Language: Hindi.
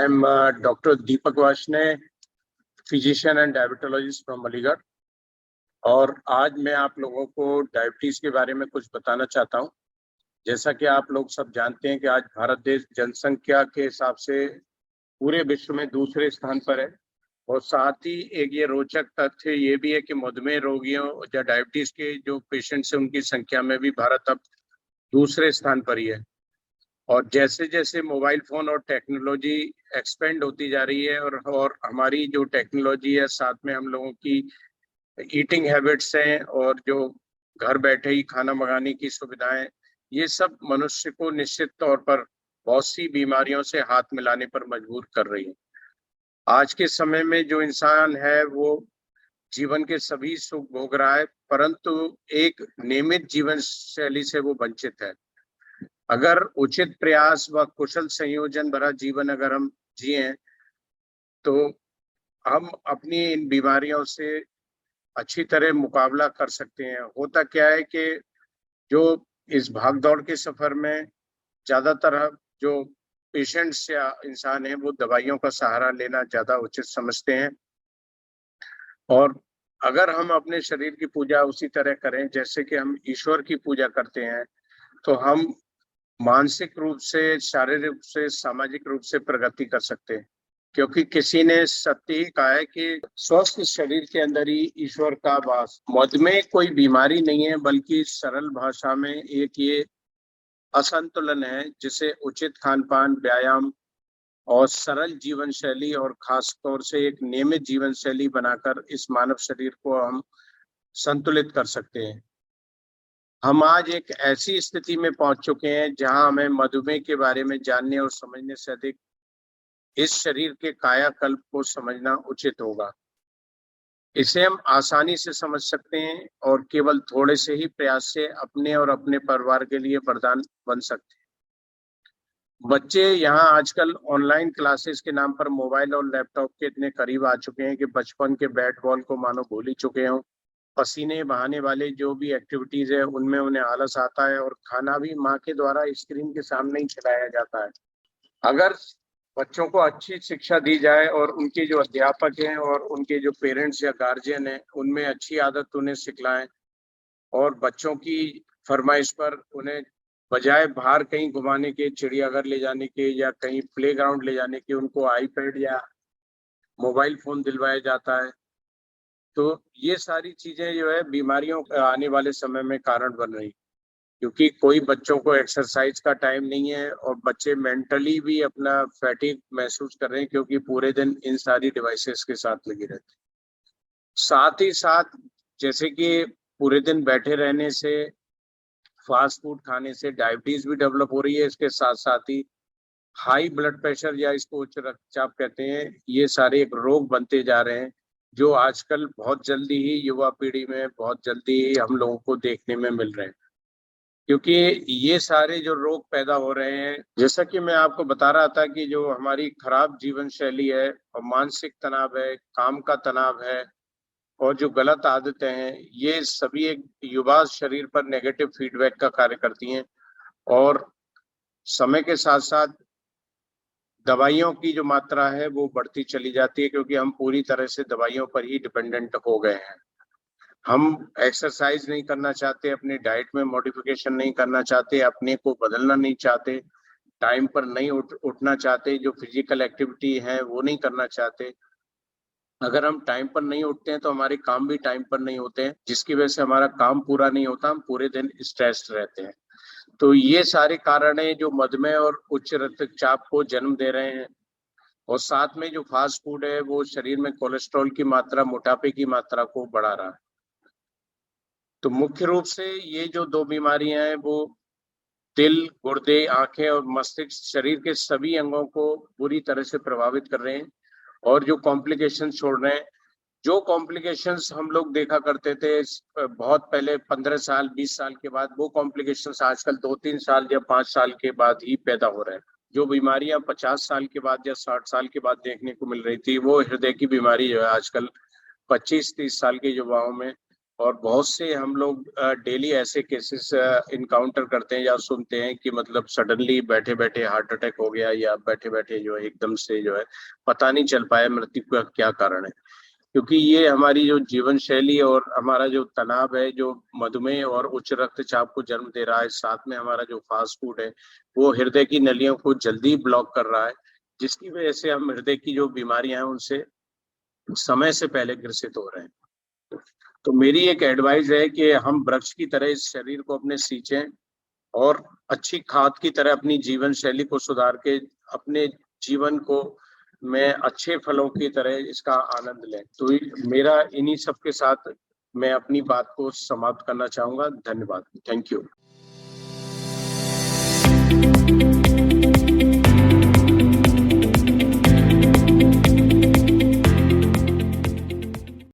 I am Dr. Deepak Varshney, physician and diabetologist from Aligarh. और आज मैं आप लोगों को डायबिटीज़ के बारे में कुछ बताना चाहता हूं। जैसा कि आप लोग सब जानते हैं कि आज भारत देश जनसंख्या के हिसाब से पूरे विश्व में दूसरे स्थान पर है। और साथ ही एक ये रोचक तथ्य ये भी है कि मधुमेह रोगियों या डायबिटीज़ के जो पेशेंट्स हैं उनकी संख्या में भी भारत अब दूसरे स्थान पर ही है। और जैसे जैसे मोबाइल फ़ोन और टेक्नोलॉजी एक्सपेंड होती जा रही है और हमारी जो टेक्नोलॉजी है, साथ में हम लोगों की ईटिंग हैबिट्स हैं और जो घर बैठे ही खाना मंगाने की सुविधाएं, ये सब मनुष्य को निश्चित तौर पर बहुत सी बीमारियों से हाथ मिलाने पर मजबूर कर रही है। आज के समय में जो इंसान है वो जीवन के सभी सुख भोग रहा है, परंतु एक नियमित जीवन शैली से वो वंचित है। अगर उचित प्रयास व कुशल संयोजन भरा जीवन अगर हम जिए तो हम अपनी इन बीमारियों से अच्छी तरह मुकाबला कर सकते हैं। होता क्या है कि जो इस भागदौड़ के सफर में ज्यादातर जो पेशेंट्स या इंसान हैं वो दवाइयों का सहारा लेना ज्यादा उचित समझते हैं। और अगर हम अपने शरीर की पूजा उसी तरह करें जैसे कि हम ईश्वर की पूजा करते हैं तो हम मानसिक रूप से, शारीरिक रूप से, सामाजिक रूप से प्रगति कर सकते हैं। क्योंकि किसी ने सत्य ही कहा है कि स्वस्थ शरीर के अंदर ही ईश्वर का वास। मधुमेह कोई बीमारी नहीं है बल्कि सरल भाषा में एक ये असंतुलन है जिसे उचित खान पान, व्यायाम और सरल जीवन शैली और खास तौर से एक नियमित जीवन शैली बनाकर इस मानव शरीर को हम संतुलित कर सकते हैं। हम आज एक ऐसी स्थिति में पहुंच चुके हैं जहां हमें मधुमेह के बारे में जानने और समझने से अधिक इस शरीर के कायाकल्प को समझना उचित होगा। इसे हम आसानी से समझ सकते हैं और केवल थोड़े से ही प्रयास से अपने और अपने परिवार के लिए वरदान बन सकते हैं। बच्चे यहाँ आजकल ऑनलाइन क्लासेस के नाम पर मोबाइल और लैपटॉप के इतने करीब आ चुके हैं कि बचपन के बैट बॉल को मानो भूल ही चुके हों। पसीने बहाने वाले जो भी एक्टिविटीज है उनमें उन्हें आलस आता है और खाना भी माँ के द्वारा स्क्रीन के सामने ही खिलाया जाता है। अगर बच्चों को अच्छी शिक्षा दी जाए और उनके जो अध्यापक हैं और उनके जो पेरेंट्स या गार्जियन हैं उनमें अच्छी आदत उन्हें सिखलाएं और बच्चों की फरमाइश पर उन्हें बजाय बाहर कहीं घुमाने के, चिड़ियाघर ले जाने के या कहीं प्लेग्राउंड ले जाने के, उनको आईपैड या मोबाइल फोन दिलवाया जाता है। तो ये सारी चीजें जो है बीमारियों आने वाले समय में कारण बन रही, क्योंकि कोई बच्चों को एक्सरसाइज का टाइम नहीं है और बच्चे मेंटली भी अपना फैटिग महसूस कर रहे हैं क्योंकि पूरे दिन इन सारी डिवाइसेस के साथ लगे रहते हैं। साथ ही साथ जैसे कि पूरे दिन बैठे रहने से, फास्ट फूड खाने से डायबिटीज भी डेवलप हो रही है। इसके साथ साथ ही हाई ब्लड प्रेशर या इसको उच्च रक्तचाप कहते हैं, ये सारे एक रोग बनते जा रहे हैं जो आजकल बहुत जल्दी ही युवा पीढ़ी में बहुत जल्दी ही हम लोगों को देखने में मिल रहे हैं। क्योंकि ये सारे जो रोग पैदा हो रहे हैं, जैसा कि मैं आपको बता रहा था कि जो हमारी खराब जीवन शैली है और मानसिक तनाव है, काम का तनाव है और जो गलत आदतें हैं, ये सभी एक युवा शरीर पर नेगेटिव फीडबैक का कार्य करती हैं। और समय के साथ साथ दवाइयों की जो मात्रा है वो बढ़ती चली जाती है क्योंकि हम पूरी तरह से दवाइयों पर ही डिपेंडेंट हो गए हैं। हम एक्सरसाइज नहीं करना चाहते, अपनी डाइट में मॉडिफिकेशन नहीं करना चाहते, अपने को बदलना नहीं चाहते, टाइम पर नहीं उठना चाहते, जो फिजिकल एक्टिविटी है वो नहीं करना चाहते। अगर हम टाइम पर नहीं उठते हैं तो हमारे काम भी टाइम पर नहीं होते हैं, जिसकी वजह से हमारा काम पूरा नहीं होता, हम पूरे दिन स्ट्रेस्ड रहते हैं। तो ये सारे कारण हैं जो मधुमेह और उच्च रक्तचाप को जन्म दे रहे हैं। और साथ में जो फास्ट फूड है वो शरीर में कोलेस्ट्रॉल की मात्रा, मोटापे की मात्रा को बढ़ा रहा है। तो मुख्य रूप से ये जो दो बीमारियां हैं वो दिल, गुर्दे, आंखें और मस्तिष्क, शरीर के सभी अंगों को बुरी तरह से प्रभावित कर रहे हैं और जो कॉम्प्लिकेशंस छोड़ रहे हैं। जो कॉम्प्लिकेशंस हम लोग देखा करते थे बहुत पहले 15 साल 20 साल के बाद, वो कॉम्प्लिकेशंस आजकल 2-3 साल या 5 साल के बाद ही पैदा हो रहे हैं। जो बीमारियां 50 साल के बाद या 60 साल के बाद देखने को मिल रही थी, वो हृदय की बीमारी जो है आजकल 25-30 साल के युवाओं में और बहुत से हम लोग डेली ऐसे केसेस इनकाउंटर करते हैं या सुनते हैं कि मतलब सडनली बैठे बैठे हार्ट अटैक हो गया, या बैठे बैठे जो है एकदम से जो है पता नहीं चल पाया मृत्यु का क्या कारण है। क्योंकि ये हमारी जो जीवन शैली और हमारा जो तनाव है, जो मधुमेह और उच्च रक्तचाप को जन्म दे रहा है, साथ में हमारा जो फास्ट फूड है वो हृदय की नलियों को जल्दी ब्लॉक कर रहा है, जिसकी वजह से हम हृदय की जो बीमारियां हैं उनसे समय से पहले ग्रसित हो रहे हैं। तो मेरी एक एडवाइस है कि हम वृक्ष की तरह इस शरीर को अपने सींचें और अच्छी खाद की तरह अपनी जीवन शैली को सुधार के अपने जीवन को में अच्छे फलों की तरह इसका आनंद लें। तो मेरा इन्हीं सब के साथ मैं अपनी बात को समाप्त करना चाहूंगा। धन्यवाद। Thank you.